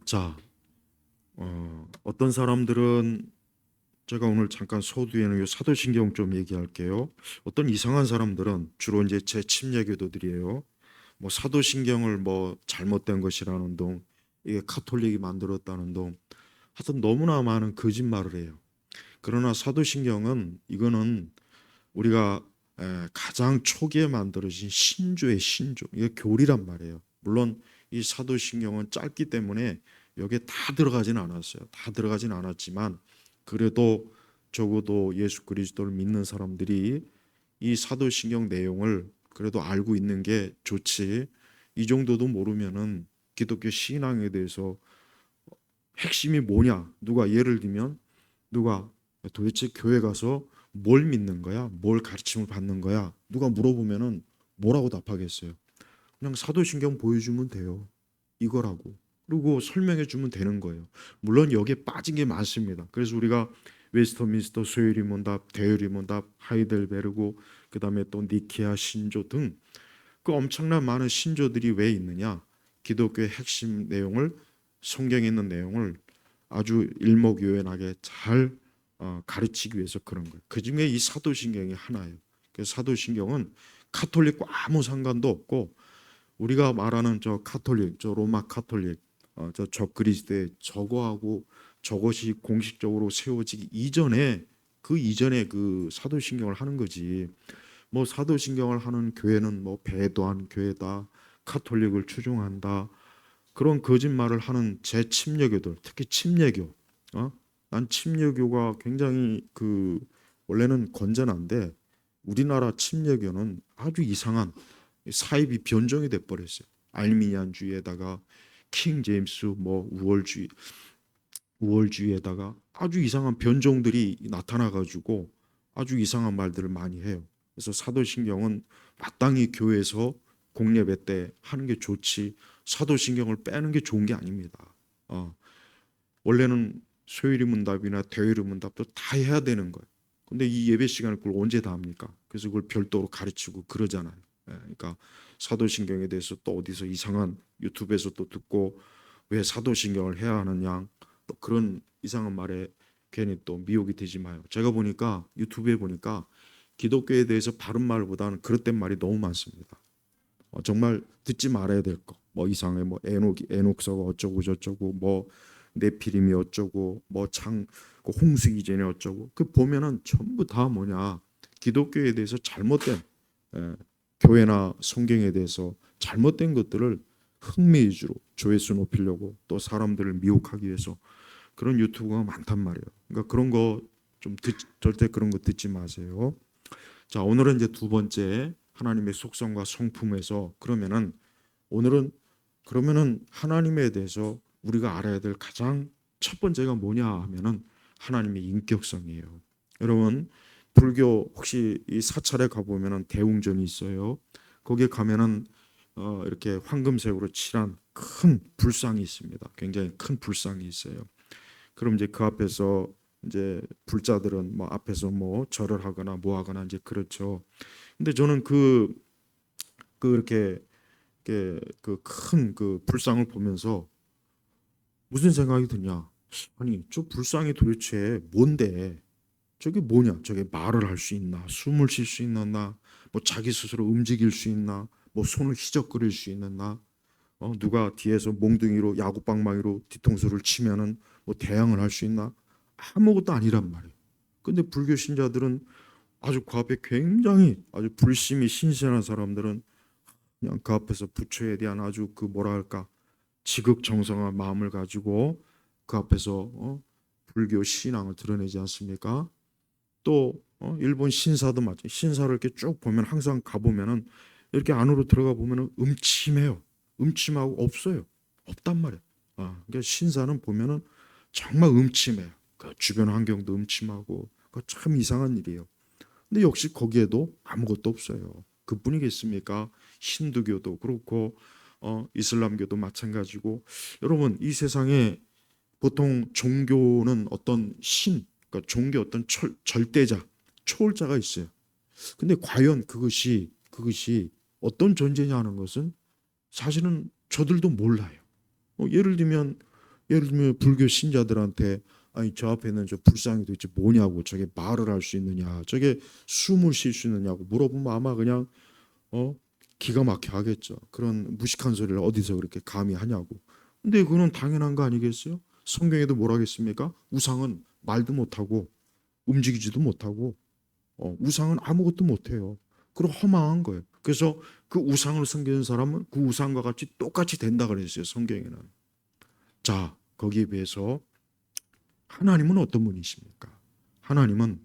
자, 어떤 사람들은 제가 오늘 잠깐 서두에는 요 사도신경 좀 얘기할게요. 어떤 이상한 사람들은 주로 이제 제 침례교도들이에요. 뭐 사도신경을 뭐 잘못된 것이라는 동, 이게 카톨릭이 만들었다는 동, 하여튼 너무나 많은 거짓말을 해요. 그러나 사도신경은 이거는 우리가 가장 초기에 만들어진 신조의 신조, 이게 교리란 말이에요. 물론 이 사도신경은 짧기 때문에 여기에 다 들어가진 않았어요. 다 들어가진 않았지만 그래도 적어도 예수 그리스도를 믿는 사람들이 이 사도신경 내용을 그래도 알고 있는 게 좋지. 이 정도도 모르면은 기독교 신앙에 대해서 핵심이 뭐냐? 누가 예를 들면 누가 도대체 교회 가서 뭘 믿는 거야? 뭘 가르침을 받는 거야? 누가 물어보면은 뭐라고 답하겠어요? 그냥 사도신경 보여주면 돼요. 이거라고. 그리고 설명해 주면 되는 거예요. 물론 여기에 빠진 게 많습니다. 그래서 우리가 웨스터민스터 소요리문답, 대요리문답, 하이델베르고 그다음에 또 니케아 신조 등 그 엄청난 많은 신조들이 왜 있느냐? 기독교의 핵심 내용을 성경에 있는 내용을 아주 일목요연하게 잘 가르치기 위해서 그런 거예요. 그 중에 이 사도신경이 하나예요. 그래서 사도신경은 카톨릭과 아무 상관도 없고 우리가 말하는 저 카톨릭, 저 로마 카톨릭, 저 적그리스도의 저거하고 저것이 공식적으로 세워지기 이전에 그 이전에 그 사도신경을 하는 거지. 뭐 사도신경을 하는 교회는 뭐 배도한 교회다, 카톨릭을 추종한다. 그런 거짓말을 하는 제침례교들, 특히 침례교, 어? 난 침례교가 굉장히 그 원래는 건전한데 우리나라 침례교는 아주 이상한 사입이 변종이 돼 버렸어요. 알미니안주의에다가 킹 제임스 뭐 우월주의에다가 아주 이상한 변종들이 나타나 가지고 아주 이상한 말들을 많이 해요. 그래서 사도신경은 마땅히 교회에서 공예배 때 하는 게 좋지 사도신경을 빼는 게 좋은 게 아닙니다. 어, 원래는 소요리 문답이나 대요리 문답도 다 해야 되는 거예요. 근데 이 예배 시간을 그걸 언제 다 합니까? 그래서 그걸 별도로 가르치고 그러잖아요. 그러니까 사도신경에 대해서 또 어디서 이상한 유튜브에서 또 듣고 왜 사도신경을 해야 하느냐 또 그런 이상한 말에 괜히 또 미혹이 되지 마요. 제가 보니까 유튜브에 보니까 기독교에 대해서 바른 말보다는 그릇된 말이 너무 많습니다. 정말 듣지 말아야 될 거. 뭐 이상해 뭐 에녹서가 어쩌고 저쩌고 뭐 네피림이 어쩌고 뭐창 그 홍수 이전에 어쩌고 그 보면은 전부 다 뭐냐 기독교에 대해서 잘못된 예, 교회나 성경에 대해서 잘못된 것들을 흥미 위주로 조회수 높이려고 또 사람들을 미혹하기 위해서 그런 유튜브가 많단 말이에요. 그러니까 그런 거 좀 절대 그런 거 듣지 마세요. 자, 오늘은 이제 두 번째 하나님의 속성과 성품에서 그러면은 오늘은 그러면은 하나님에 대해서 우리가 알아야 될 가장 첫 번째가 뭐냐 하면은 하나님의 인격성이에요. 여러분 불교 혹시 이 사찰에 가보면은 대웅전이 있어요. 거기에 가면은 이렇게 황금색으로 칠한 큰 불상이 있습니다. 굉장히 큰 불상이 있어요. 그럼 이제 그 앞에서 이제 불자들은 뭐 앞에서 뭐 절을 하거나 뭐 하거나 이제 그렇죠. 근데 저는 이렇게 그 큰 그 불상을 보면서 무슨 생각이 드냐? 아니, 저 불상이 도대체 뭔데? 저게 뭐냐? 저게 말을 할 수 있나? 숨을 쉴 수 있나? 뭐 자기 스스로 움직일 수 있나? 뭐 손을 휘적거릴 수 있나? 누가 뒤에서 몽둥이로 야구방망이로 뒤통수를 치면은 뭐 대항을 할 수 있나? 아무것도 아니란 말이에요. 근데 불교 신자들은 아주 그 앞에 굉장히 아주 불심이 신선한 사람들은 그냥 그 앞에서 부처에 대한 아주 그 뭐라 할까 지극정성한 마음을 가지고 그 앞에서 불교 신앙을 드러내지 않습니까? 또 일본 신사도 마찬 신사를 이렇게 쭉 보면 항상 가 보면은 이렇게 안으로 들어가 보면은 음침해요. 음침하고 없어요. 없단 말이에요. 그러니까 신사는 보면은 정말 음침해요. 그 주변 환경도 음침하고 그 참 이상한 일이에요. 근데 역시 거기에도 아무것도 없어요. 그뿐이겠습니까? 힌두교도 그렇고 이슬람교도 마찬가지고 여러분 이 세상에 보통 종교는 어떤 그러니까 종교 어떤 절대자, 초월자가 있어요. 근데 과연 그것이 어떤 존재냐 하는 것은 사실은 저들도 몰라요. 예를 들면 예를 들면 불교 신자들한테 아니 저 앞에 있는 저 불상이 도대체 뭐냐고, 저게 말을 할 수 있느냐, 저게 숨을 쉴 수 있느냐고 물어보면 아마 그냥 어 기가 막혀 하겠죠. 그런 무식한 소리를 어디서 그렇게 감히 하냐고. 근데 그거는 당연한 거 아니겠어요? 성경에도 뭐라 겠습니까? 우상은 말도 못하고 움직이지도 못하고 우상은 아무것도 못해요. 그럼 허망한 거예요. 그래서 그 우상을 섬기는 사람은 그 우상과 같이 똑같이 된다 그랬어요, 성경에는. 자, 거기에 비해서 하나님은 어떤 분이십니까? 하나님은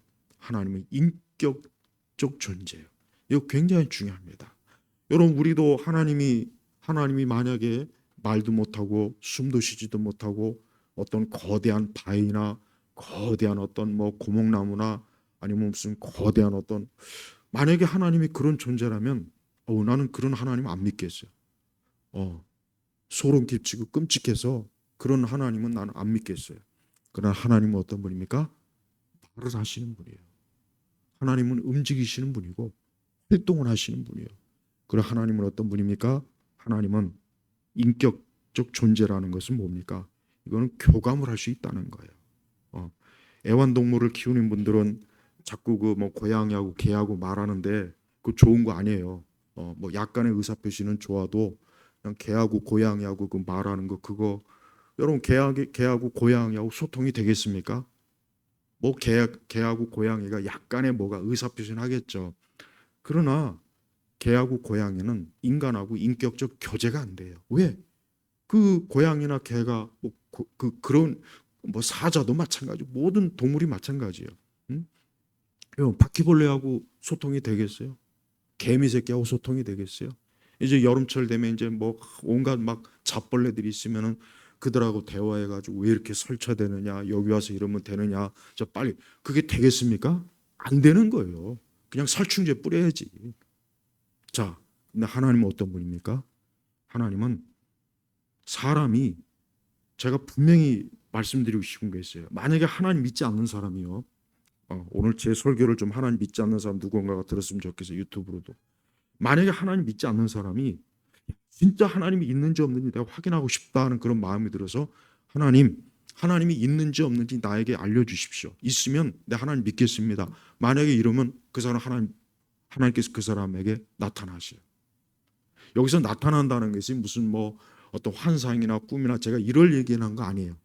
인격적 존재예요. 이거 굉장히 중요합니다. 여러분, 우리도 하나님이 만약에 말도 못하고 숨도 쉬지도 못하고 어떤 거대한 바위나 거대한 어떤 뭐 고목나무나 아니면 무슨 거대한 어떤, 만약에 하나님이 그런 존재라면 나는 그런 하나님 안 믿겠어요. 어, 소름 끼치고 끔찍해서 그런 하나님은 나는 안 믿겠어요. 그러나 하나님은 어떤 분입니까? 말을 하시는 분이에요. 하나님은 움직이시는 분이고 활동을 하시는 분이에요. 그리고 하나님은 어떤 분입니까? 하나님은 인격적 존재라는 것은 뭡니까? 이거는 교감을 할 수 있다는 거예요. 어, 애완동물을 키우는 분들은 자꾸 그 뭐 고양이하고 개하고 말하는데 그 좋은 거 아니에요. 뭐 약간의 의사표시는 좋아도 그냥 개하고 고양이하고 그 말하는 거, 그거 여러분 개하고 고양이하고 소통이 되겠습니까? 뭐 개하고 고양이가 약간의 뭐가 의사표시는 하겠죠. 그러나 개하고 고양이는 인간하고 인격적 교제가 안 돼요. 왜? 그 고양이나 개가 그런 뭐 사자도 마찬가지, 모든 동물이 마찬가지예요. 응? 바퀴벌레하고 소통이 되겠어요? 개미 새끼하고 소통이 되겠어요? 이제 여름철 되면 이제 뭐 온갖 막 잡벌레들이 있으면은 그들하고 대화해가지고 왜 이렇게 설쳐되느냐, 여기 와서 이러면 되느냐, 저 빨리, 그게 되겠습니까? 안 되는 거예요. 그냥 살충제 뿌려야지. 자, 근데 하나님은 어떤 분입니까? 하나님은 사람이, 제가 분명히 말씀드리고 싶은 게 있어요. 만약에 하나님 믿지 않는 사람이요, 오늘 제 설교를 좀 하나님 믿지 않는 사람 누군가가 들었으면 좋겠어요. 유튜브로도. 만약에 하나님 믿지 않는 사람이 진짜 하나님이 있는지 없는지 내가 확인하고 싶다는 그런 마음이 들어서 하나님이 있는지 없는지 나에게 알려주십시오. 있으면 내 하나님 믿겠습니다. 만약에 이러면 그 사람 하나님께서 그 사람에게 나타나셔요. 여기서 나타난다는 것이 무슨 뭐 어떤 환상이나 꿈이나 제가 이럴 얘기하는 거 아니에요.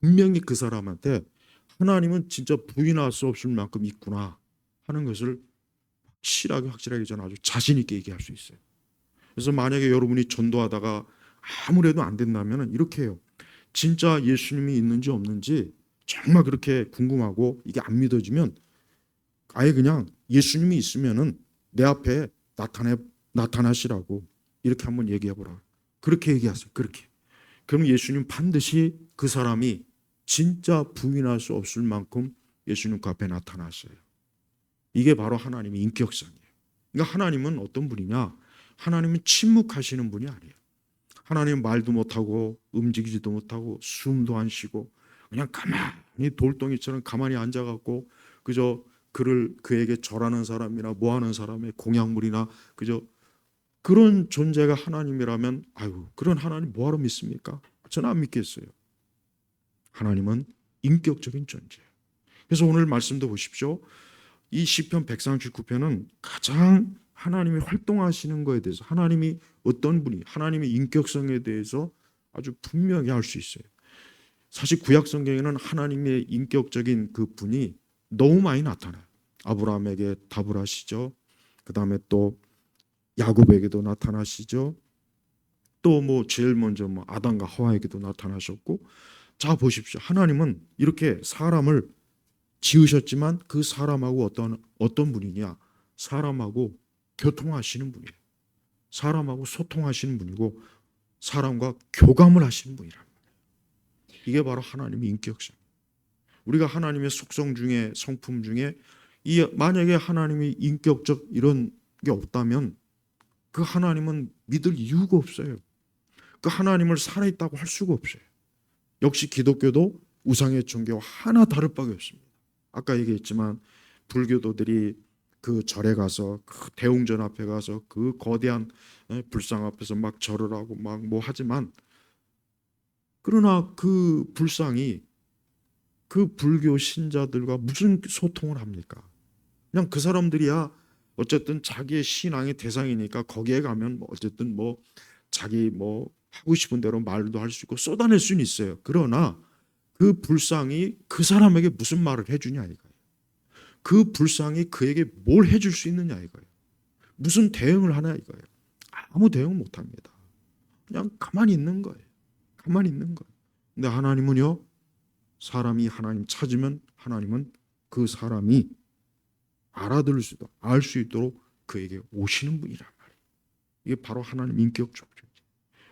분명히 그 사람한테 하나님은 진짜 부인할 수 없을 만큼 있구나 하는 것을 확실하게 저는 아주 자신 있게 얘기할 수 있어요. 그래서 만약에 여러분이 전도하다가 아무래도 안 된다면 이렇게 해요. 진짜 예수님이 있는지 없는지 정말 그렇게 궁금하고 이게 안 믿어지면 아예 그냥 예수님이 있으면은 내 앞에 나타나시라고 이렇게 한번 얘기해 보라. 그렇게 얘기하세요. 그렇게. 그럼 예수님 반드시 그 사람이 진짜 부인할 수 없을 만큼 예수님 그 앞에 나타났어요. 이게 바로 하나님의 인격성이에요. 그러니까 하나님은 어떤 분이냐? 하나님은 침묵하시는 분이 아니에요. 하나님은 말도 못하고 움직이지도 못하고 숨도 안 쉬고 그냥 가만히 돌덩이처럼 가만히 앉아갖고 그저 그에게 절하는 사람이나 뭐하는 사람의 공약물이나 그저 그런 존재가 하나님이라면 아유, 그런 하나님 뭐하러 믿습니까? 저는 안 믿겠어요. 하나님은 인격적인 존재예요. 그래서 오늘 말씀도 보십시오. 이 시편 139편은 가장 하나님이 활동하시는 것에 대해서, 하나님이 어떤 분이, 하나님의 인격성에 대해서 아주 분명히 알 수 있어요. 사실 구약 성경에는 하나님의 인격적인 그 분이 너무 많이 나타나요. 아브라함에게 답을 하시죠. 그 다음에 또 야곱에게도 나타나시죠. 또 뭐 제일 먼저 뭐 아담과 하와에게도 나타나셨고, 자 보십시오. 하나님은 이렇게 사람을 지으셨지만 그 사람하고 어떤 분이냐? 사람하고 교통하시는 분이에요. 사람하고 소통하시는 분이고 사람과 교감을 하시는 분이란 말이에요. 이게 바로 하나님의 인격성. 우리가 하나님의 속성 중에, 성품 중에 만약에 하나님이 인격적 이런 게 없다면 그 하나님은 믿을 이유가 없어요. 그 하나님을 살아있다고 할 수가 없어요. 역시 기독교도 우상의 종교와 하나 다를 바가 없습니다. 아까 얘기했지만 불교도들이 그 절에 가서 그 대웅전 앞에 가서 그 거대한 불상 앞에서 막 절을 하고 막 뭐 하지만 그러나 그 불상이 그 불교 신자들과 무슨 소통을 합니까? 그냥 그 사람들이야 어쨌든 자기의 신앙의 대상이니까 거기에 가면 뭐 어쨌든 뭐 자기 뭐 하고 싶은 대로 말도 할 수 있고 쏟아낼 수는 있어요. 그러나 그 불상이 그 사람에게 무슨 말을 해주냐 이거예요. 그 불상이 그에게 뭘 해줄 수 있느냐 이거예요. 무슨 대응을 하냐 이거예요. 아무 대응 못 합니다. 그냥 가만히 있는 거예요. 가만히 있는 거예요. 근데 하나님은요, 사람이 하나님 찾으면 하나님은 그 사람이 알아들을 수 있도록 알 수 있도록 그에게 오시는 분이란 말이에요. 이게 바로 하나님 인격 조절.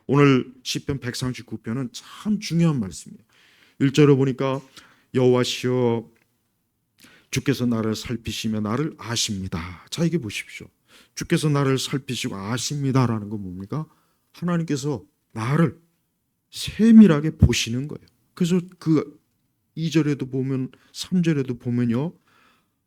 오늘 시편 139편은 참 중요한 말씀이에요. 1절에 보니까 여호와시여 주께서 나를 살피시며 나를 아십니다. 자, 이게 보십시오. 주께서 나를 살피시고 아십니다라는 건 뭡니까? 하나님께서 나를 세밀하게 보시는 거예요. 그래서 그 2절에도 보면 3절에도 보면요.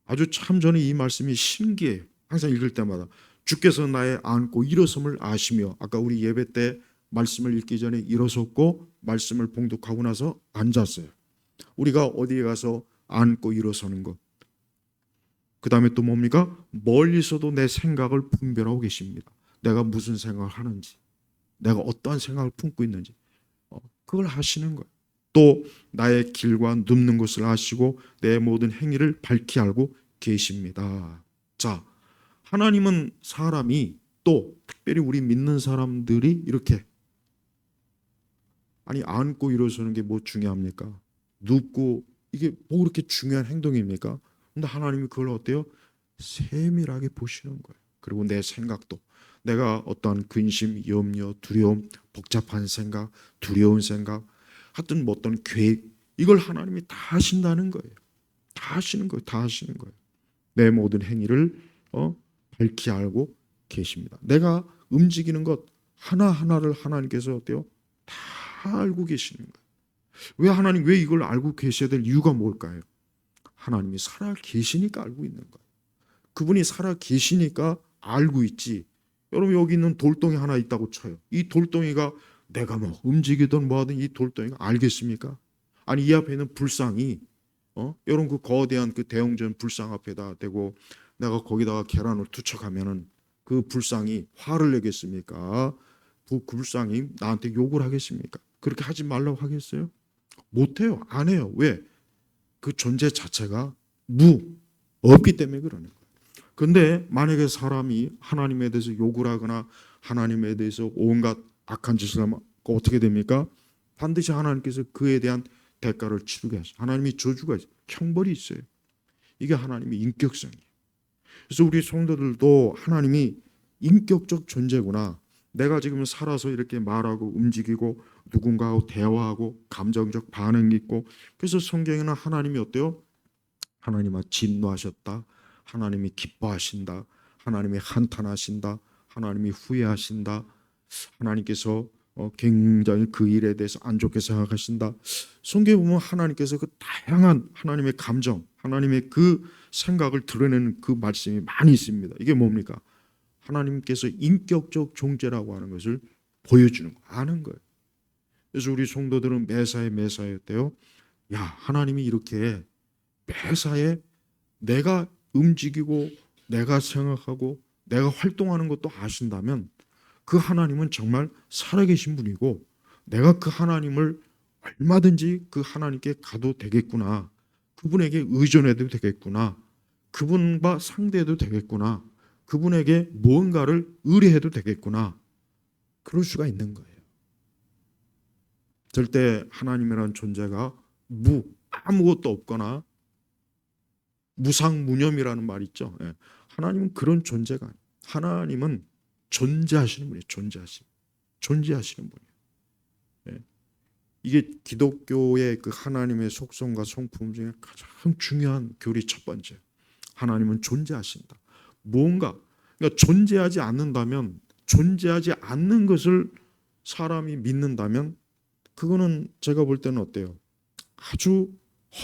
아주 참 저는 이 말씀이 신기해요. 항상 읽을 때마다 주께서 나의 앉고 일어섬을 아시며, 아까 우리 예배 때 말씀을 읽기 전에 일어섰고 말씀을 봉독하고 나서 앉았어요. 우리가 어디에 가서 앉고 일어서는 것. 그 다음에 또 뭡니까? 멀리서도 내 생각을 분별하고 계십니다. 내가 무슨 생각을 하는지, 내가 어떠한 생각을 품고 있는지 그걸 하시는 거예요. 또 나의 길과 눕는 곳을 아시고 내 모든 행위를 밝히 알고 계십니다. 자, 하나님은 사람이 또 특별히 우리 믿는 사람들이 이렇게 아니 앉고 일어서는 게 뭐 중요합니까? 눕고 이게 뭐 그렇게 중요한 행동입니까? 근데 하나님이 그걸 어때요? 세밀하게 보시는 거예요. 그리고 내 생각도 내가 어떠한 근심, 염려, 두려움, 복잡한 생각, 두려운 생각, 하여튼 뭐 어떤 계획 이걸 하나님이 다 하신다는 거예요. 다 하시는 거예요. 다 하시는 거예요. 내 모든 행위를 밝히 알고 계십니다. 내가 움직이는 것 하나하나를 하나님께서 어때요? 다 알고 계시는 거예요. 왜 하나님 왜 이걸 알고 계셔야 될 이유가 뭘까요? 하나님이 살아 계시니까 알고 있는 거예요. 그분이 살아 계시니까 알고 있지. 여러분 여기 있는 돌덩이 하나 있다고 쳐요. 이 돌덩이가 내가 뭐 움직이든 뭐하든 이 돌덩이가 알겠습니까? 아니 이 앞에 있는 불상이 여러분 그 거대한 그 대웅전 불상 앞에다 대고 내가 거기다가 계란을 투척하면은 그 불상이 화를 내겠습니까? 그 불상이 나한테 욕을 하겠습니까? 그렇게 하지 말라고 하겠어요? 못해요. 안 해요. 왜? 그 존재 자체가 없기 때문에 그러는 거예요. 근데 만약에 사람이 하나님에 대해서 욕을 하거나 하나님에 대해서 온갖 악한 짓을 하면 어떻게 됩니까? 반드시 하나님께서 그에 대한 대가를 치르게 하셔요. 하나님이 저주가 있어요. 형벌이 있어요. 이게 하나님의 인격성이에요. 그래서 우리 성도들도 하나님이 인격적 존재구나. 내가 지금 살아서 이렇게 말하고 움직이고 누군가하고 대화하고 감정적 반응이 있고, 그래서 성경에는 하나님이 어때요? 하나님아 진노하셨다. 하나님이 기뻐하신다. 하나님이 한탄하신다. 하나님이 후회하신다. 하나님께서 굉장히 그 일에 대해서 안 좋게 생각하신다. 성경에 보면 하나님께서 그 다양한 하나님의 감정, 하나님의 그 생각을 드러내는 그 말씀이 많이 있습니다. 이게 뭡니까? 하나님께서 인격적 존재라고 하는 것을 보여주는 거, 아는 거예요. 그래서 우리 성도들은 매사에 때요. 야, 하나님이 이렇게 매사에 내가 움직이고 내가 생각하고 내가 활동하는 것도 아신다면 그 하나님은 정말 살아계신 분이고 내가 그 하나님을 얼마든지 그 하나님께 가도 되겠구나. 그분에게 의존해도 되겠구나. 그분과 상대해도 되겠구나. 그분에게 무언가를 의뢰해도 되겠구나. 그럴 수가 있는 거예요. 절대 하나님이라는 존재가 아무것도 없거나 무상무념이라는 말 있죠. 하나님은 그런 존재가 아니에요. 하나님은 존재하시는 분이에요. 존재하시는 분이에요. 이게 기독교의 그 하나님의 속성과 성품 중에 가장 중요한 교리 첫 번째. 하나님은 존재하신다. 그러니까 존재하지 않는다면, 존재하지 않는 것을 사람이 믿는다면 그거는 제가 볼 때는 어때요? 아주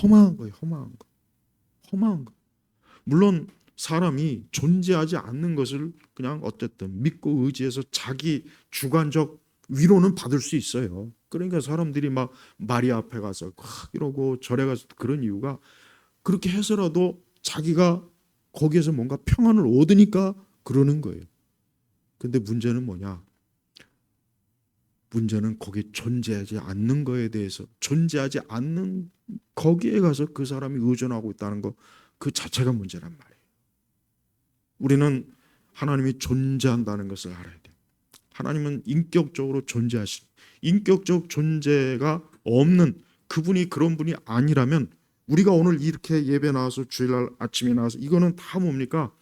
허망한 거예요. 허망한 거. 물론 사람이 존재하지 않는 것을 그냥 어쨌든 믿고 의지해서 자기 주관적 위로는 받을 수 있어요. 그러니까 사람들이 막 마리아 앞에 가서 막 이러고 절에 가서 그런 이유가 그렇게 해서라도 자기가 거기에서 뭔가 평안을 얻으니까 그러는 거예요. 근데 문제는 뭐냐? 문제는 거기 존재하지 않는 거에 대해서 존재하지 않는 거기에 가서 그 사람이 의존하고 있다는 거 그 자체가 문제란 말이에요. 우리는 하나님이 존재한다는 것을 알아야 돼요. 하나님은 인격적으로 존재하신 인격적 존재가 없는 그분이 그런 분이 아니라면 우리가 오늘 이렇게 예배 나와서 주일날 아침에 나와서 이거는 다 뭡니까?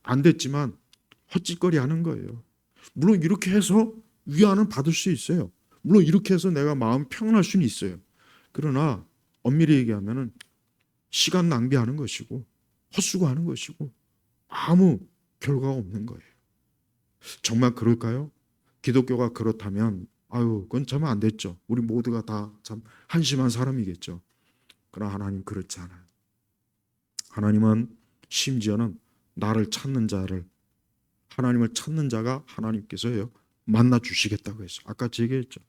안 됐지만 헛짓거리 하는 거예요. 물론 이렇게 해서 위안은 받을 수 있어요. 물론 이렇게 해서 내가 마음 평안할 수는 있어요. 그러나 엄밀히 얘기하면은 시간 낭비하는 것이고 헛수고하는 것이고 아무 결과가 없는 거예요. 정말 그럴까요? 기독교가 그렇다면 아유 그건 참 안 됐죠. 우리 모두가 다 참 한심한 사람이겠죠. 그러나 하나님 그렇지 않아요. 하나님은 심지어는 나를 찾는 자를 하나님을 찾는 자가 하나님께서요 만나 주시겠다고 했어요. 아까 얘기했죠.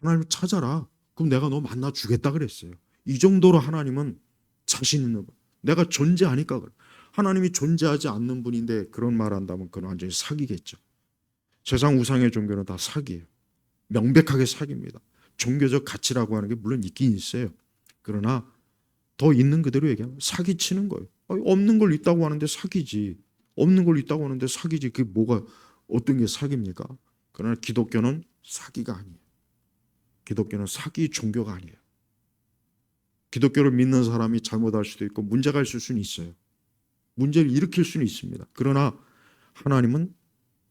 하나님을 찾아라. 그럼 내가 너 만나 주겠다 그랬어요. 이 정도로 하나님은 자신 있는 분. 내가 존재하니까 그래. 하나님이 존재하지 않는 분인데 그런 말 한다면 그건 완전히 사기겠죠. 세상 우상의 종교는 다 사기예요. 명백하게 사기입니다. 종교적 가치라고 하는 게 물론 있긴 있어요. 그러나 더 있는 그대로 얘기하면 사기치는 거예요. 없는 걸 있다고 하는데 사기지. 없는 걸 있다고 하는데 사기지. 그게 뭐가 어떤 게 사기입니까? 그러나 기독교는 사기가 아니에요. 기독교는 사기 종교가 아니에요. 기독교를 믿는 사람이 잘못할 수도 있고 문제가 있을 수는 있어요. 문제를 일으킬 수는 있습니다. 그러나 하나님은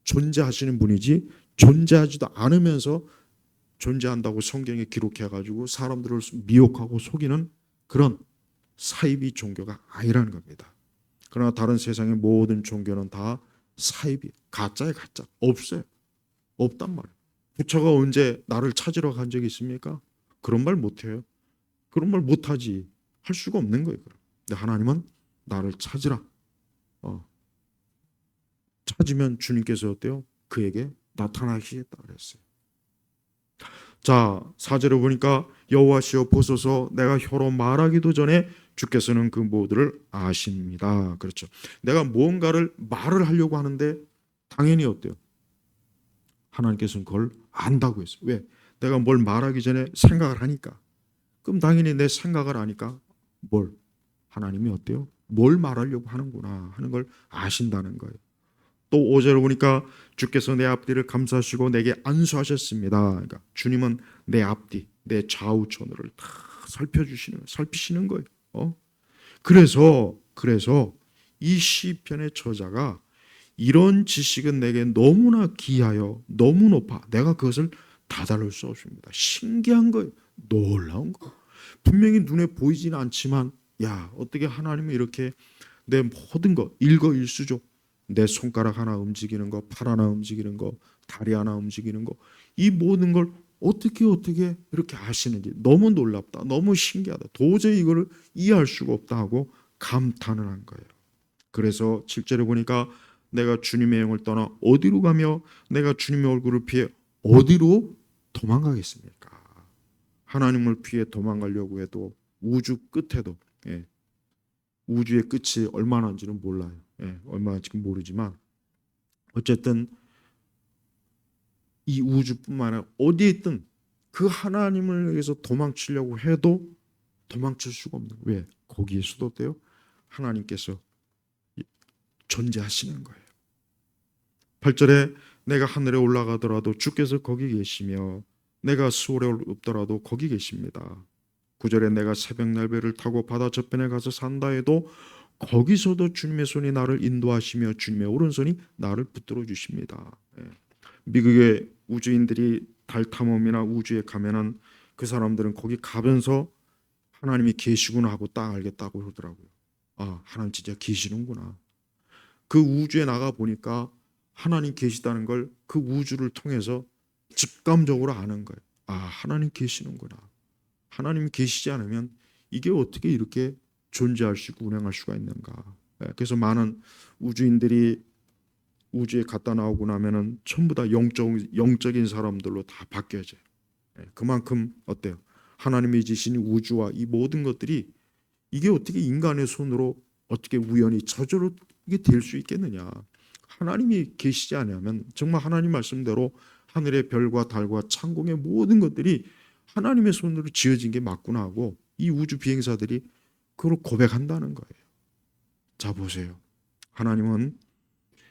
존재하시는 분이지 존재하지도 않으면서 존재한다고 성경에 기록해가지고 사람들을 미혹하고 속이는 그런 사이비 종교가 아니라는 겁니다. 그러나 다른 세상의 모든 종교는 다 사이비, 가짜에 가짜. 없어요. 없단 말이에요. 부처가 언제 나를 찾으러 간 적이 있습니까? 그런 말 못해요. 그런 말 못하지. 할 수가 없는 거예요. 근데 하나님은 나를 찾으라. 찾으면 주님께서 어때요? 그에게 나타나시겠다 그랬어요. 자, 4절에 보니까 여호와시여 보소서 내가 혀로 말하기도 전에 주께서는 그 모두를 아십니다. 그렇죠. 내가 무언가를 말을 하려고 하는데 당연히 어때요? 하나님께서는 그걸 안다고 했어요. 왜? 내가 뭘 말하기 전에 생각을 하니까. 그럼 당연히 내 생각을 아니까 뭘? 하나님이 어때요? 뭘 말하려고 하는구나 하는 걸 아신다는 거예요. 또 5절을 보니까 주께서 내 앞뒤를 감싸시고 내게 안수하셨습니다. 그러니까 주님은 내 앞뒤, 내 좌우 전후를 다 살피시는 거예요. 그래서 이 시편의 저자가 이런 지식은 내게 너무나 귀하여 너무 높아 내가 그것을 다다를 수 없습니다. 신기한 거예요. 놀라운 거. 분명히 눈에 보이지는 않지만 야 어떻게 하나님이 이렇게 내 모든 거 일거일수족 내 손가락 하나 움직이는 거, 팔 하나 움직이는 거, 다리 하나 움직이는 거, 이 모든 걸 어떻게 이렇게 아시는지 너무 놀랍다, 너무 신기하다, 도저히 이거를 이해할 수가 없다 하고 감탄을 한 거예요. 그래서 7절에 보니까 내가 주님의 영을 떠나 어디로 가며 내가 주님의 얼굴을 피해 어디로 도망가겠습니까? 하나님을 피해 도망가려고 해도 우주 끝에도 우주의 끝이 얼마나인지는 몰라요. 얼마인지 모르지만 어쨌든 이 우주뿐만 아니라 어디에 있든 그 하나님을 위해서 도망치려고 해도 도망칠 수가 없는 거예요. 왜? 거기에서도 어때요? 하나님께서 존재하시는 거예요. 8절에 내가 하늘에 올라가더라도 주께서 거기 계시며 내가 수월에 없더라도 거기 계십니다. 9절에 내가 새벽 날배를 타고 바다 저편에 가서 산다 해도 거기서도 주님의 손이 나를 인도하시며 주님의 오른손이 나를 붙들어 주십니다. 미국의 우주인들이 달 탐험이나 우주에 가면은 그 사람들은 거기 가면서 하나님이 계시구나 하고 딱 알겠다고 그러더라고요. 아, 하나님 진짜 계시는구나. 그 우주에 나가 보니까 하나님 계시다는 걸 그 우주를 통해서 직감적으로 아는 거예요. 아, 하나님 계시는구나. 하나님이 계시지 않으면 이게 어떻게 이렇게 존재할 수 있고 운행할 수가 있는가. 그래서 많은 우주인들이 우주에 갔다 나오고 나면은 전부 다 영적인 사람들로 다 바뀌어져요. 그만큼 어때요? 하나님이 지신 우주와 이 모든 것들이 이게 어떻게 인간의 손으로 어떻게 우연히 저절로 이게 될 수 있겠느냐? 하나님이 계시지 않으면 정말 하나님 말씀대로 하늘의 별과 달과 창공의 모든 것들이 하나님의 손으로 지어진 게 맞구나 하고 이 우주 비행사들이 그걸 고백한다는 거예요. 자 보세요. 하나님은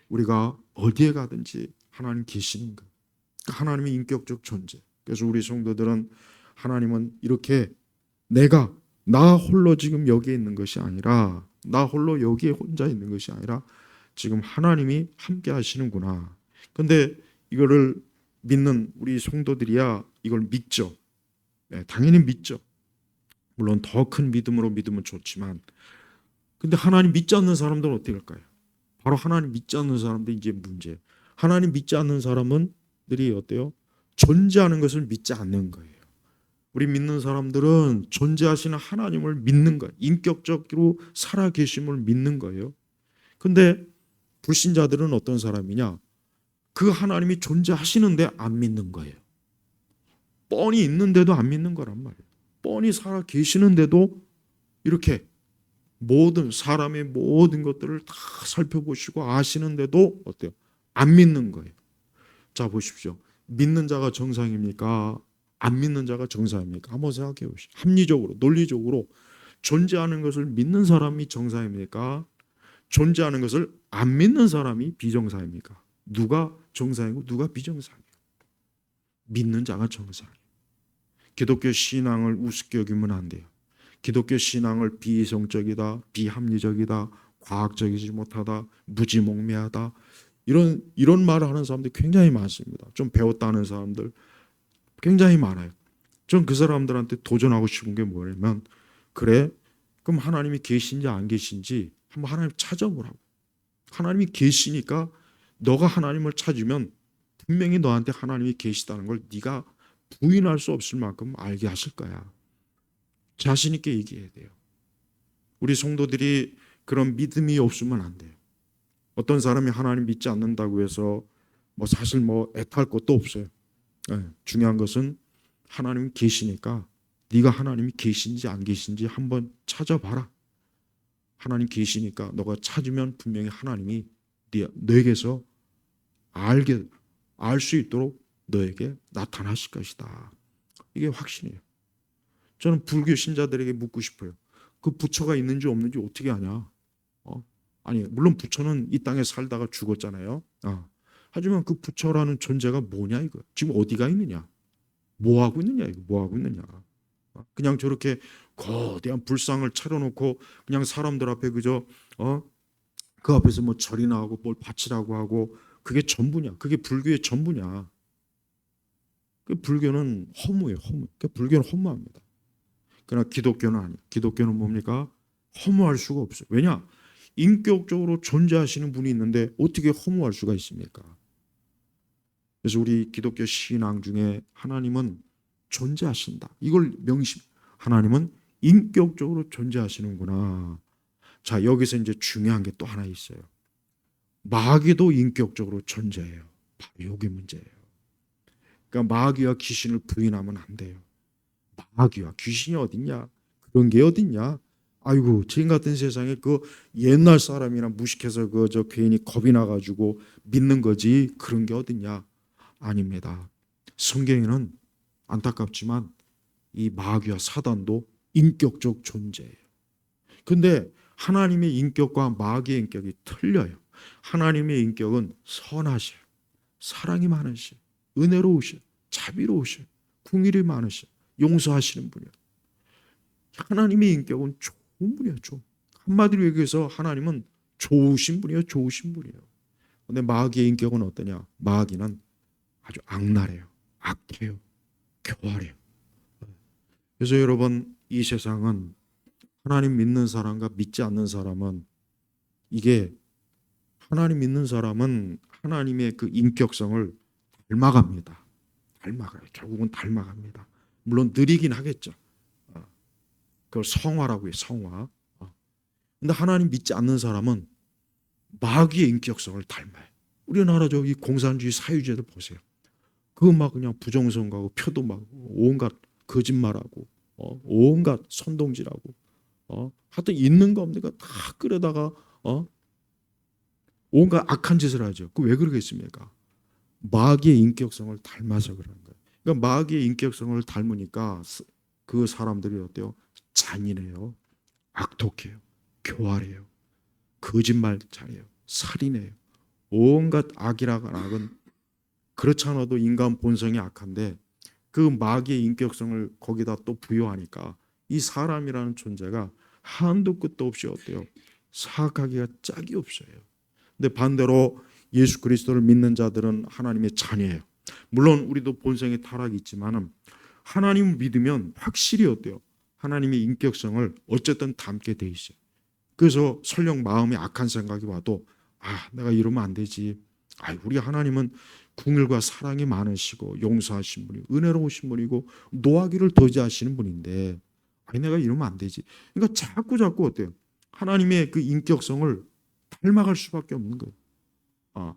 우리가 어디에 가든지 하나님 계시는 거예요. 하나님의 인격적 존재. 그래서 우리 성도들은 하나님은 이렇게 내가 나 홀로 지금 여기에 있는 것이 아니라 나 홀로 여기에 혼자 있는 것이 아니라 지금 하나님이 함께 하시는구나. 근데 이거를 믿는 우리 성도들이야 이걸 믿죠. 당연히 믿죠. 물론 더 큰 믿음으로 믿으면 좋지만 근데 하나님 믿지 않는 사람들은 어떻게 할까요? 바로 하나님 믿지 않는 사람들이 이제 문제. 하나님 믿지 않는 사람들이 어때요? 존재하는 것을 믿지 않는 거예요. 우리 믿는 사람들은 존재하시는 하나님을 믿는 거예요. 인격적으로 살아계심을 믿는 거예요. 근데 불신자들은 어떤 사람이냐? 그 하나님이 존재하시는데 안 믿는 거예요. 뻔히 있는데도 안 믿는 거란 말이에요. 뻔히 살아계시는데도 이렇게 모든 사람의 모든 것들을 다 살펴보시고 아시는데도 어때요? 안 믿는 거예요. 자 보십시오. 믿는 자가 정상입니까? 안 믿는 자가 정상입니까? 한번 생각해 보시죠. 합리적으로, 논리적으로 존재하는 것을 믿는 사람이 정상입니까? 존재하는 것을 안 믿는 사람이 비정상입니까? 누가 정상이고 누가 비정상이에요? 믿는 자가 정상이에요. 기독교 신앙을 우습게 여기면 안 돼요. 기독교 신앙을 비이성적이다, 비합리적이다, 과학적이지 못하다, 무지몽매하다 이런 말을 하는 사람들이 굉장히 많습니다. 좀 배웠다는 사람들 굉장히 많아요. 전 그 사람들한테 도전하고 싶은 게 뭐냐면 그래 그럼 하나님이 계신지 안 계신지 한번 하나님 찾아보라고. 하나님이 계시니까 너가 하나님을 찾으면 분명히 너한테 하나님이 계시다는 걸 네가 부인할 수 없을 만큼 알게 하실 거야. 자신 있게 얘기해야 돼요. 우리 성도들이 그런 믿음이 없으면 안 돼요. 어떤 사람이 하나님 믿지 않는다고 해서 사실 애탈 것도 없어요. 중요한 것은 하나님이 계시니까 네가 하나님이 계신지 안 계신지 한번 찾아봐라. 하나님 계시니까 너가 찾으면 분명히 하나님이 너에게서 알 수 있도록 너에게 나타나실 것이다. 이게 확신이에요. 저는 불교 신자들에게 묻고 싶어요. 그 부처가 있는지 없는지 어떻게 아냐? 아니 물론 부처는 이 땅에 살다가 죽었잖아요. 하지만 그 부처라는 존재가 뭐냐 이거? 지금 어디가 있느냐? 뭐 하고 있느냐 이거? 뭐 하고 있느냐? 그냥 저렇게 거대한 불상을 차려놓고 그냥 사람들 앞에 그저 그 앞에서 절이나 하고 뭘 바치라고 하고 그게 전부냐? 그게 불교의 전부냐? 그 불교는 허무예요, 허무. 그 불교는 허무합니다. 그러나 기독교는 아니에요. 기독교는 뭡니까? 허무할 수가 없어요. 왜냐? 인격적으로 존재하시는 분이 있는데 어떻게 허무할 수가 있습니까? 그래서 우리 기독교 신앙 중에 하나님은 존재하신다. 이걸 하나님은 인격적으로 존재하시는구나. 자, 여기서 이제 중요한 게 또 하나 있어요. 마귀도 인격적으로 존재해요. 바로 이게 문제예요. 그러니까 마귀와 귀신을 부인하면 안 돼요. 마귀와 귀신이 어딨냐? 그런 게 어딨냐? 아이고, 지금 같은 세상에 그 옛날 사람이나 무식해서 저 괜히 겁이 나가지고 믿는 거지 그런 게 어딨냐? 아닙니다. 성경에는 안타깝지만 이 마귀와 사단도 인격적 존재예요. 근데 하나님의 인격과 마귀의 인격이 틀려요. 하나님의 인격은 선하셔요. 사랑이 많으셔요. 은혜로우셔요. 자비로우셔요. 긍휼이 많으셔요. 용서하시는 분이에요. 하나님의 인격은 좋은 분이에요. 한마디로 얘기해서 하나님은 좋으신 분이에요. 좋으신 분이에요. 근데 마귀의 인격은 어떠냐? 마귀는 아주 악랄해요. 악해요. 교활해요. 그래서 여러분 이 세상은 하나님 믿는 사람과 믿지 않는 사람은 이게 하나님 믿는 사람은 하나님의 그 인격성을 닮아갑니다. 닮아가요. 결국은 닮아갑니다. 물론 느리긴 하겠죠. 그걸 성화라고 해요. 성화. 근데 하나님 믿지 않는 사람은 마귀의 인격성을 닮아요. 우리나라 저기 공산주의 사유제도 보세요. 그 막 그냥 부정선거하고 표도 막 온갖 거짓말하고 온갖 선동질하고 하여튼 있는 거 없는 거 다 끌어다가 온갖 악한 짓을 하죠. 그 왜 그러겠습니까? 마귀의 인격성을 닮아서 그러는 거예요. 그러니까 마귀의 인격성을 닮으니까 그 사람들이 어때요? 잔인해요. 악독해요. 교활해요. 거짓말 잘해요. 살인해요. 온갖 악이라는 악은 그렇지 않아도 인간 본성이 악한데 그 마귀의 인격성을 거기다 또 부여하니까 이 사람이라는 존재가 한도 끝도 없이 어때요? 사악하기가 짝이 없어요. 근데 반대로 예수 그리스도를 믿는 자들은 하나님의 자녀예요. 물론 우리도 본성에 타락이 있지만은 하나님을 믿으면 확실히 어때요? 하나님의 인격성을 어쨌든 담게 돼 있어요. 그래서 설령 마음에 악한 생각이 와도 내가 이러면 안 되지. 우리 하나님은 궁일과 사랑이 많으시고 용서하신 분이고 은혜로우신 분이고 노하기를 더디하시는 분인데 내가 이러면 안 되지. 그러니까 자꾸 어때요? 하나님의 그 인격성을 닮아갈 수밖에 없는 거예요.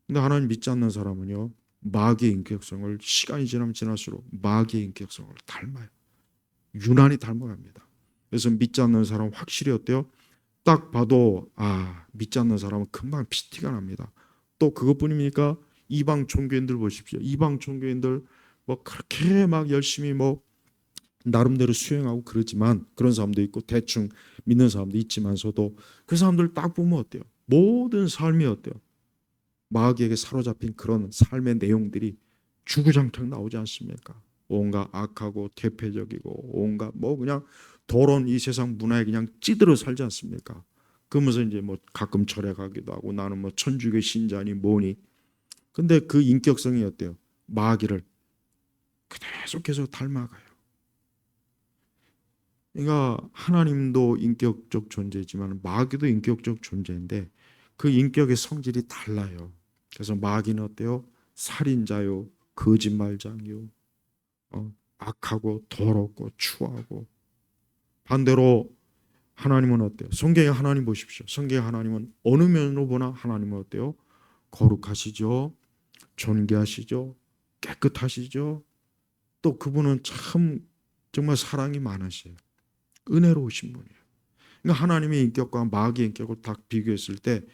근데 하나님 믿지 않는 사람은요, 마귀의 인격성을 시간이 지나면 지날수록 마귀의 인격성을 닮아요. 유난히 닮아갑니다. 그래서 믿지 않는 사람은 확실히 어때요? 딱 봐도 믿지 않는 사람은 금방 피티가 납니다. 또 그것뿐입니까? 이방 종교인들 보십시오. 이방 종교인들 뭐 그렇게 막 열심히 뭐 나름대로 수행하고 그러지만 그런 사람도 있고 대충 믿는 사람도 있지만서도 그 사람들 딱 보면 어때요? 모든 삶이 어때요? 마귀에게 사로잡힌 그런 삶의 내용들이 주구장창 나오지 않습니까? 온갖 악하고 퇴폐적이고 온갖 뭐 그냥 더러운 이 세상 문화에 그냥 찌들어 살지 않습니까? 그러면서 이제 뭐 가끔 절에 가기도 하고 나는 뭐 천주교 신자니 뭐니. 근데 그 인격성이 어때요? 마귀를 계속해서 닮아가요. 그러니까 하나님도 인격적 존재지만 마귀도 인격적 존재인데 그 인격의 성질이 달라요. 그래서 마귀는 어때요? 살인자요, 거짓말장이요, 악하고 더럽고 추하고. 반대로 하나님은 어때요? 성경의 하나님 보십시오. 성경의 하나님은 어느 면으로 보나 하나님은 어때요? 거룩하시죠, 존귀하시죠, 깨끗하시죠. 또 그분은 참 정말 사랑이 많으세요. 은혜로우신 분이에요. 그러니까 하나님의 인격과 마귀의 인격을 딱 비교했을 때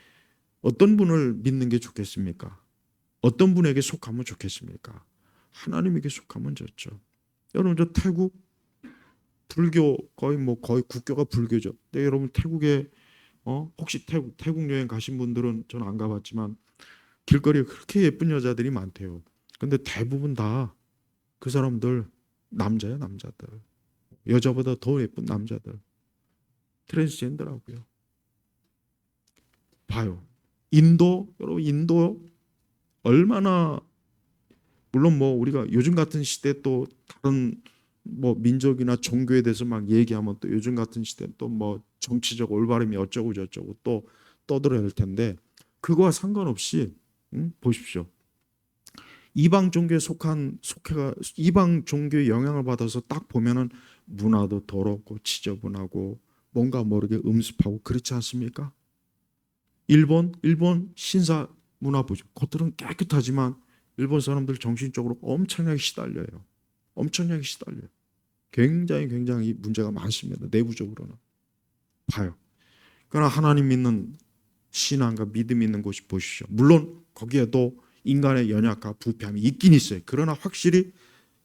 어떤 분을 믿는 게 좋겠습니까? 어떤 분에게 속하면 좋겠습니까? 하나님에게 속하면 좋죠. 여러분 저 태국 불교 거의 국교가 불교죠. 근데 여러분 태국에 혹시 태국 여행 가신 분들은 저는 안 가봤지만 길거리에 그렇게 예쁜 여자들이 많대요. 근데 대부분 다 그 사람들 남자야, 남자들. 여자보다 더 예쁜 남자들. 트랜스젠더라고요. 봐요. 여러분 인도 얼마나, 물론 뭐 우리가 요즘 같은 시대 또 다른 뭐 민족이나 종교에 대해서 막 얘기하면 또 요즘 같은 시대 또 뭐 정치적 올바름이 어쩌고 저쩌고 또 떠들어야 할 텐데 그거와 상관없이 보십시오. 이방 종교에 속해가 이방 종교의 영향을 받아서 딱 보면은 문화도 더럽고 지저분하고 뭔가 모르게 음습하고 그렇지 않습니까? 일본 신사 문화 보죠. 겉들은 깨끗하지만 일본 사람들 정신적으로 엄청나게 시달려요. 엄청나게 시달려요. 굉장히 문제가 많습니다. 내부적으로는. 봐요. 그러나 하나님 믿는 신앙과 믿음 있는 곳이 보십시오. 물론 거기에도 인간의 연약과 부패함이 있긴 있어요. 그러나 확실히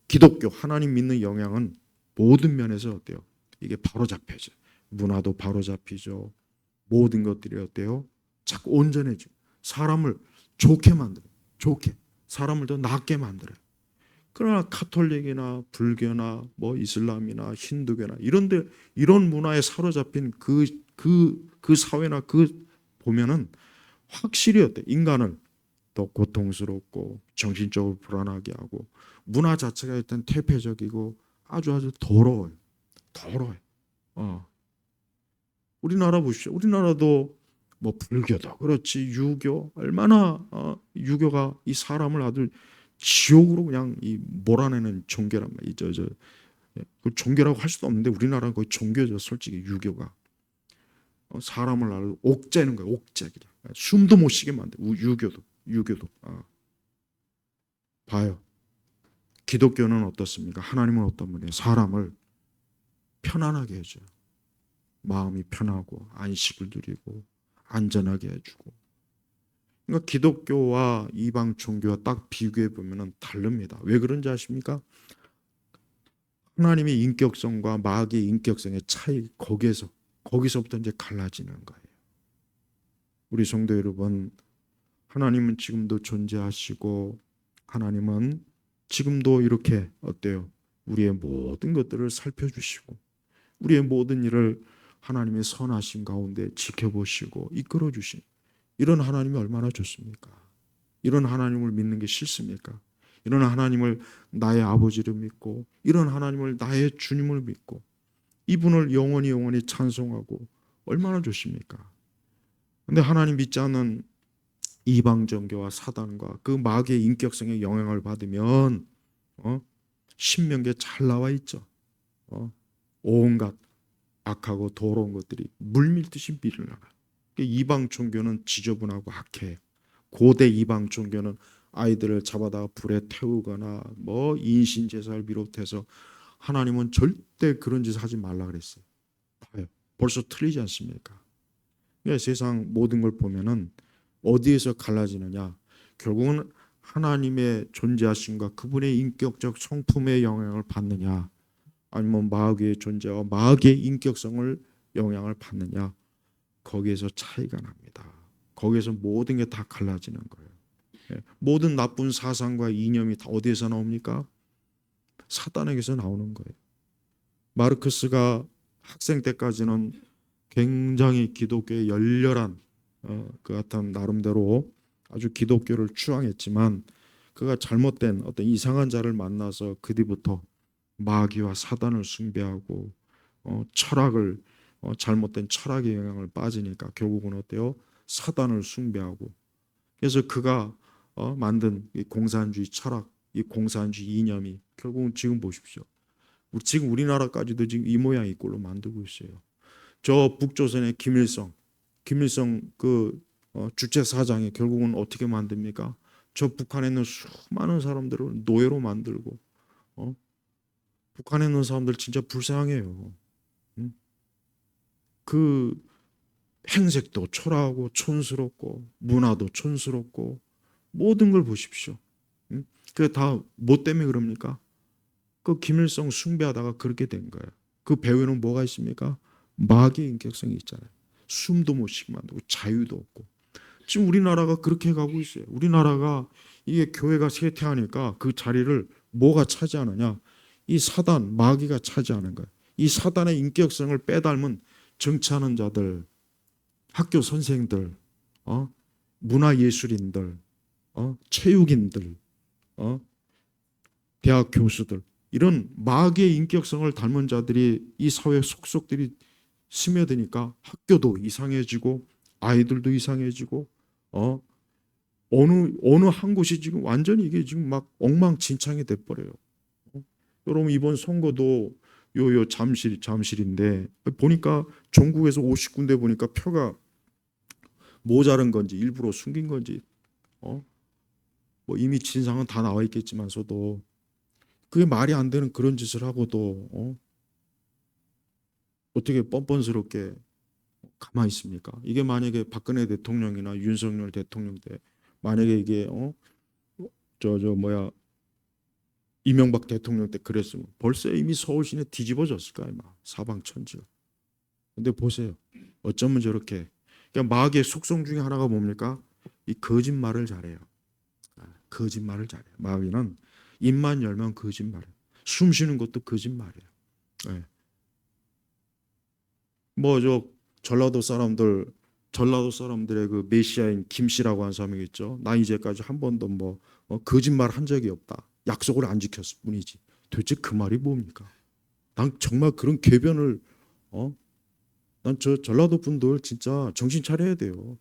기독교 하나님 믿는 영향은 모든 면에서 어때요? 이게 바로 잡혀져. 문화도 바로 잡히죠. 모든 것들이 어때요? 자꾸 온전해져. 사람을 좋게 만들어요. 좋게. 사람을 더 낫게 만들어요. 그러나 카톨릭이나 불교나 뭐 이슬람이나 힌두교나 이런 문화에 사로잡힌 그 사회나 보면은 확실히 어때? 인간을 더 고통스럽고 정신적으로 불안하게 하고 문화 자체가 일단 퇴폐적이고 아주 더러워요. 더러워요. 우리나라 보십시오. 우리나라도 뭐 불교도 그렇지 유교 얼마나 유교가 이 사람을 아주 지옥으로 그냥 이 몰아내는 종교란 말이죠. 그 종교라고 할 수도 없는데 우리나라는 거의 종교죠. 솔직히 유교가 사람을 아주 옥죄는 거예요. 옥죄 그냥 숨도 못 쉬게 만들. 유교도. 봐요. 기독교는 어떻습니까? 하나님은 어떤 분이에요? 사람을 편안하게 해줘요. 마음이 편하고 안식을 누리고 안전하게 해주고. 그러니까 기독교와 이방 종교와 딱 비교해 보면 다릅니다. 왜 그런지 아십니까? 하나님의 인격성과 마귀의 인격성의 차이, 거기서부터 이제 갈라지는 거예요. 우리 성도 여러분, 하나님은 지금도 존재하시고 하나님은 지금도 이렇게 어때요? 우리의 모든 것들을 살펴주시고 우리의 모든 일을 하나님의 선하심 가운데 지켜보시고 이끌어 주신 이런 하나님이 얼마나 좋습니까? 이런 하나님을 믿는 게 싫습니까? 이런 하나님을 나의 아버지를 믿고 이런 하나님을 나의 주님을 믿고 이분을 영원히 찬송하고 얼마나 좋습니까? 근데 하나님 믿지 않는 이방 종교와 사단과 그 마귀의 인격성의 영향을 받으면 신명기에 잘 나와 있죠. 온갖 악하고 더러운 것들이 물밀듯이 밀려나요. 이방 종교는 지저분하고 악해. 고대 이방 종교는 아이들을 잡아다가 불에 태우거나 뭐 인신 제사를 비롯해서 하나님은 절대 그런 짓 하지 말라 그랬어요. 봐요. 벌써 틀리지 않습니까? 세상 모든 걸 보면은 어디에서 갈라지느냐? 결국은 하나님의 존재하심과 그분의 인격적 성품의 영향을 받느냐, 아니면 마귀의 존재와 마귀의 인격성을 영향을 받느냐, 거기에서 차이가 납니다. 거기에서 모든 게 다 갈라지는 거예요. 모든 나쁜 사상과 이념이 다 어디에서 나옵니까? 사단에게서 나오는 거예요. 마르크스가 학생 때까지는 굉장히 기독교의 열렬한 그 같은 나름대로 아주 기독교를 추앙했지만 그가 잘못된 어떤 이상한 자를 만나서 그 뒤부터 마귀와 사단을 숭배하고 철학을 잘못된 철학의 영향을 빠지니까 결국은 어때요? 사단을 숭배하고 그래서 그가 만든 이 공산주의 철학, 이 공산주의 이념이 결국은 지금 보십시오. 지금 우리나라까지도 지금 이 모양 이 꼴로 만들고 있어요. 저 북조선의 김일성 그 주체 사장이 결국은 어떻게 만듭니까? 저 북한에 있는 수많은 사람들을 노예로 만들고 북한에 있는 사람들 진짜 불쌍해요. 그 행색도 초라하고 촌스럽고 문화도 촌스럽고 모든 걸 보십시오. 그게 다 뭐 때문에 그럽니까? 그 김일성 숭배하다가 그렇게 된 거예요. 그 배후에는 뭐가 있습니까? 마귀의 인격성이 있잖아요. 숨도 못 쉬게 만들고 자유도 없고. 지금 우리나라가 그렇게 가고 있어요. 우리나라가 이게 교회가 쇠퇴하니까 그 자리를 뭐가 차지하느냐? 이 사단, 마귀가 차지하는 거예요. 이 사단의 인격성을 빼닮은 정치하는 자들, 학교 선생들, 문화예술인들, 체육인들, 대학 교수들 이런 마귀의 인격성을 닮은 자들이 이 사회 속속들이 스며드니까 학교도 이상해지고 아이들도 이상해지고 어느 한 곳이 지금 완전히 이게 지금 막 엉망진창이 돼버려요. 여러분 이번 선거도 요 잠실인데 보니까 전국에서 50군데 보니까 표가 모자란 건지 일부러 숨긴 건지 뭐 이미 진상은 다 나와 있겠지만서도 그게 말이 안 되는 그런 짓을 하고도 어떻게 뻔뻔스럽게 가만히 있습니까? 이게 만약에 박근혜 대통령이나 윤석열 대통령 때 만약에 이게 이명박 대통령 때 그랬으면 벌써 이미 서울 시내 뒤집어졌을 거야, 사방천지가. 근데 보세요. 어쩌면 저렇게 그러니까 마귀의 속성 중에 하나가 뭡니까? 이 거짓말을 잘해요. 거짓말을 잘해요. 마귀는 입만 열면 거짓말이에요. 숨 쉬는 것도 거짓말이에요. 네. 뭐저 전라도 사람들의 그 메시아인 김씨라고 하는 사람이 있죠. 나 이제까지 한 번도 거짓말 한 적이 없다. 약속을 안 지켰을 뿐이지. 도대체 그 말이 뭡니까? 난 정말 그런 궤변을 난 저 전라도 분들 진짜 정신 차려야 돼요.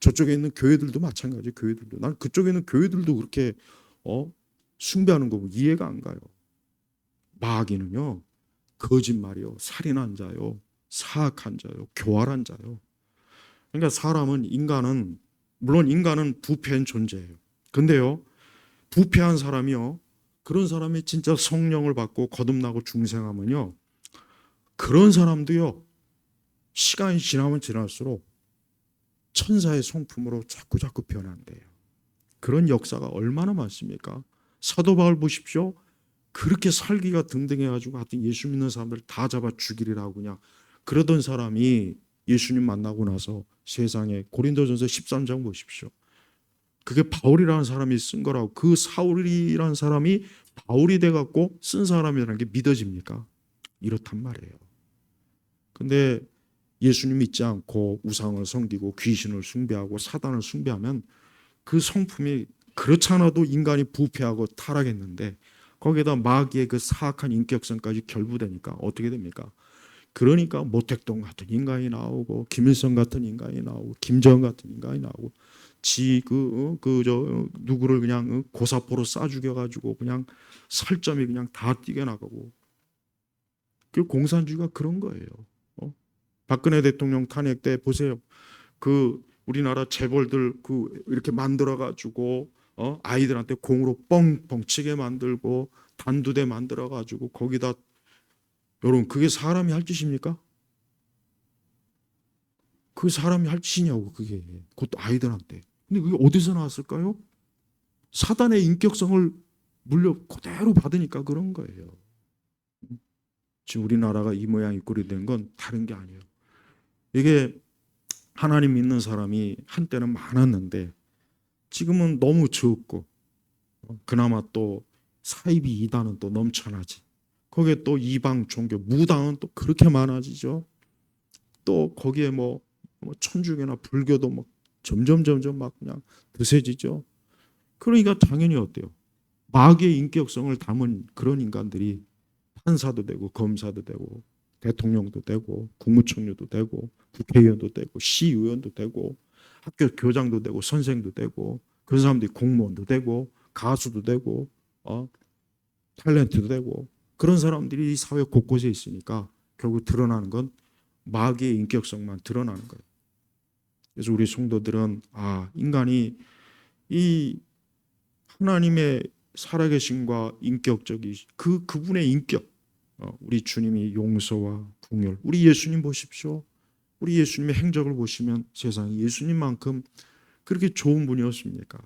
저쪽에 있는 교회들도 마찬가지. 교회들도 난 그쪽에 있는 교회들도 그렇게 숭배하는 거 이해가 안 가요. 마귀는요 거짓말이요, 살인한 자요, 사악한 자요, 교활한 자요. 그러니까 인간은 물론 인간은 부패한 존재예요. 근데요 부패한 사람이요, 그런 사람이 진짜 성령을 받고 거듭나고 중생하면요, 그런 사람도요, 시간이 지나면 지날수록 천사의 성품으로 자꾸 변한대요. 그런 역사가 얼마나 많습니까? 사도 바울 보십시오. 그렇게 살기가 등등해가지고 하여튼 예수 믿는 사람들 다 잡아 죽이리라고 그냥 그러던 사람이 예수님 만나고 나서 세상에, 고린도전서 13장 보십시오. 그게 바울이라는 사람이 쓴 거라고. 그 사울이라는 사람이 바울이 돼갖고 쓴 사람이라는 게 믿어집니까? 이렇단 말이에요. 근데 예수님 믿지 않고 우상을 섬기고 귀신을 숭배하고 사단을 숭배하면 그 성품이, 그렇지 않아도 인간이 부패하고 타락했는데 거기에다 마귀의 그 사악한 인격성까지 결부되니까 어떻게 됩니까? 그러니까 모택동 같은 인간이 나오고 김일성 같은 인간이 나오고 김정은 같은 인간이 나오고 누구를 그냥 고사포로 쏴 죽여가지고 그냥 살점이 그냥 다 튀겨나가고. 그 공산주의가 그런 거예요. 박근혜 대통령 탄핵 때 보세요. 그 우리나라 재벌들 이렇게 만들어 가지고 아이들한테 공으로 뻥뻥 치게 만들고 단두대 만들어 가지고 거기다, 여러분 그게 사람이 할 짓입니까? 그 사람이 할 짓이냐고 그게. 그것도 아이들한테. 근데 그게 어디서 나왔을까요? 사단의 인격성을 물려 그대로 받으니까 그런 거예요. 지금 우리나라가 이 모양 이 꼴이 된 건 다른 게 아니에요. 이게 하나님 믿는 사람이 한때는 많았는데 지금은 너무 적고, 그나마 또 사이비 이단은 또 넘쳐나지. 거기에 또 이방 종교 무당은 또 그렇게 많아지죠. 또 거기에 뭐 천주교나 불교도 막 점점 막 그냥 드세지죠. 그러니까 당연히 어때요? 마귀의 인격성을 담은 그런 인간들이 판사도 되고 검사도 되고 대통령도 되고 국무총리도 되고 국회의원도 되고 시의원도 되고 학교 교장도 되고 선생도 되고, 그런 사람들이 공무원도 되고 가수도 되고 탤런트도 되고, 그런 사람들이 이 사회 곳곳에 있으니까 결국 드러나는 건 마귀의 인격성만 드러나는 거예요. 그래서 우리 성도들은 인간이 이 하나님의 살아계심과 인격적인 그분의 인격, 우리 주님이 용서와 긍휼, 우리 예수님 보십시오. 우리 예수님의 행적을 보시면 세상에 예수님만큼 그렇게 좋은 분이 없습니까?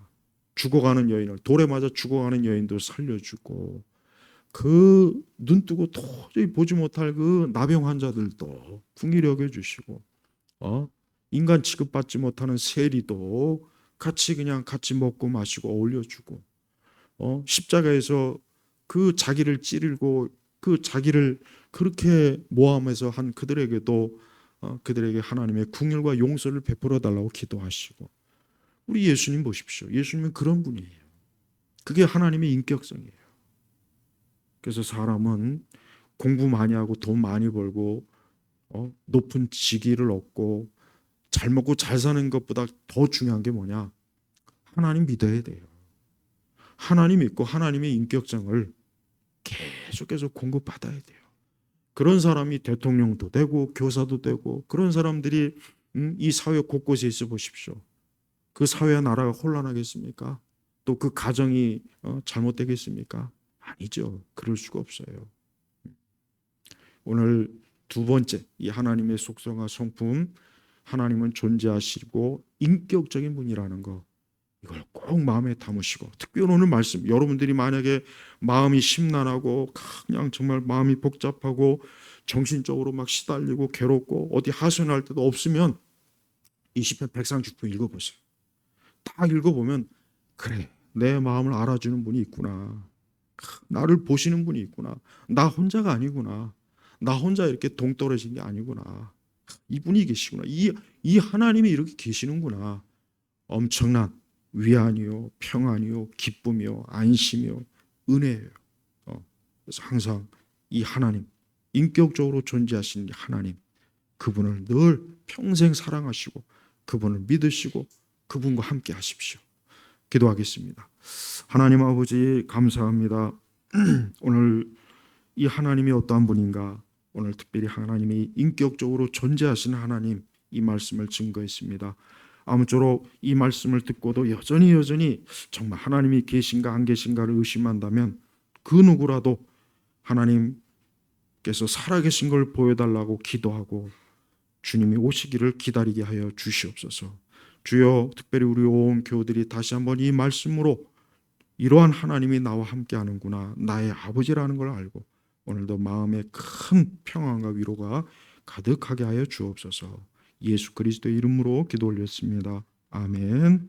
죽어가는 여인을, 돌에 맞아 죽어가는 여인도 살려주고, 그 눈뜨고 도저히 보지 못할 그 나병 환자들도 긍휼히 여겨주시고, 인간 취급받지 못하는 세리도 같이 먹고 마시고 어울려주고, 십자가에서 그 자기를 찌르고 그 자기를 그렇게 모함해서 한 그들에게도 그들에게 하나님의 긍휼과 용서를 베풀어 달라고 기도하시고. 우리 예수님 보십시오. 예수님은 그런 분이에요. 그게 하나님의 인격성이에요. 그래서 사람은 공부 많이 하고 돈 많이 벌고 높은 직위를 얻고 잘 먹고 잘 사는 것보다 더 중요한 게 뭐냐? 하나님 믿어야 돼요. 하나님 믿고 하나님의 인격성을 계속해서 공급받아야 돼요. 그런 사람이 대통령도 되고 교사도 되고, 그런 사람들이 이 사회 곳곳에 있어 보십시오. 그 사회와 나라가 혼란하겠습니까? 또 그 가정이 잘못되겠습니까? 아니죠. 그럴 수가 없어요. 오늘 두 번째, 이 하나님의 속성과 성품, 하나님은 존재하시고 인격적인 분이라는 거, 이걸 꼭 마음에 담으시고, 특별히 오늘 말씀, 여러분들이 만약에 마음이 심란하고 그냥 정말 마음이 복잡하고 정신적으로 막 시달리고 괴롭고 어디 하소연할 때도 없으면 이 시편 139편 읽어보세요. 딱 읽어보면, 그래, 내 마음을 알아주는 분이 있구나, 나를 보시는 분이 있구나, 나 혼자가 아니구나, 나 혼자 이렇게 동떨어진 게 아니구나, 이분이 계시구나, 이 하나님이 이렇게 계시는구나. 엄청난 위안이요, 평안이요, 기쁨이요, 안심이요, 은혜예요. 그래서 항상 이 하나님, 인격적으로 존재하시는 하나님, 그분을 늘 평생 사랑하시고 그분을 믿으시고 그분과 함께 하십시오. 기도하겠습니다. 하나님 아버지, 감사합니다. 오늘 이 하나님이 어떠한 분인가, 오늘 특별히 하나님이 인격적으로 존재하시는 하나님, 이 말씀을 증거했습니다. 아무쪼록 이 말씀을 듣고도 여전히 정말 하나님이 계신가 안 계신가를 의심한다면 그 누구라도 하나님께서 살아계신 걸 보여달라고 기도하고 주님이 오시기를 기다리게 하여 주시옵소서. 주여, 특별히 우리 온 교우들이 다시 한번 이 말씀으로 이러한 하나님이 나와 함께 하는구나, 나의 아버지라는 걸 알고 오늘도 마음에 큰 평안과 위로가 가득하게 하여 주옵소서. 예수 그리스도의 이름으로 기도 올렸습니다. 아멘.